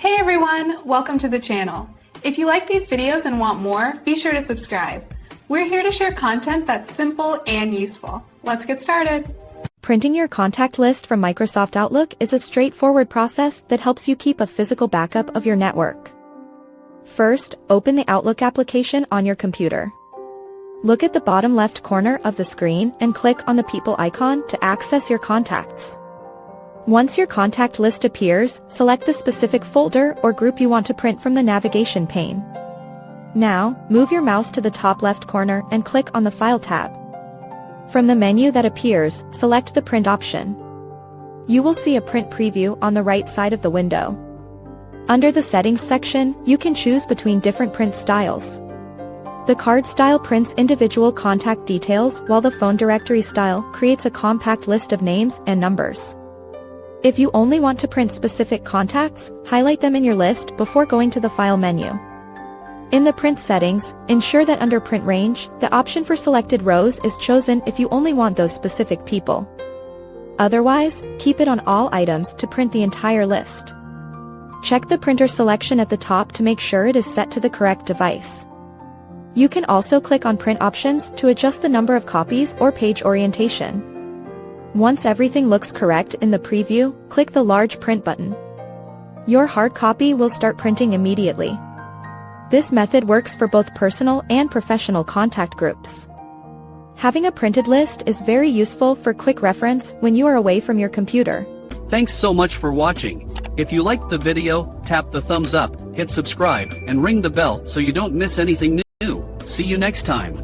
Hey everyone, welcome to the channel. If you like these videos and want more, be sure to subscribe. We're here to share content that's simple and useful. Let's get started. Printing your contact list from Microsoft Outlook is a straightforward process that helps you keep a physical backup of your network. First, open the Outlook application on your computer. Look at the bottom left corner of the screen and click on the people icon to access your contacts. Once your contact list appears, select the specific folder or group you want to print from the navigation pane. Now, move your mouse to the top left corner and click on the File tab. From the menu that appears, select the Print option. You will see a print preview on the right side of the window. Under the Settings section, you can choose between different print styles. The card style prints individual contact details, while the phone directory style creates a compact list of names and numbers. If you only want to print specific contacts, highlight them in your list before going to the File menu. In the print settings, ensure that under Print Range, the option for selected rows is chosen if you only want those specific people. Otherwise, keep it on all items to print the entire list. Check the printer selection at the top to make sure it is set to the correct device. You can also click on Print options to adjust the number of copies or page orientation. Once everything looks correct in the preview, click the large Print button. Your hard copy will start printing immediately. This method works for both personal and professional contact groups. Having a printed list is very useful for quick reference when you are away from your computer. Thanks so much for watching. If you liked the video, tap the thumbs up, hit subscribe, and ring the bell so you don't miss anything new. See you next time.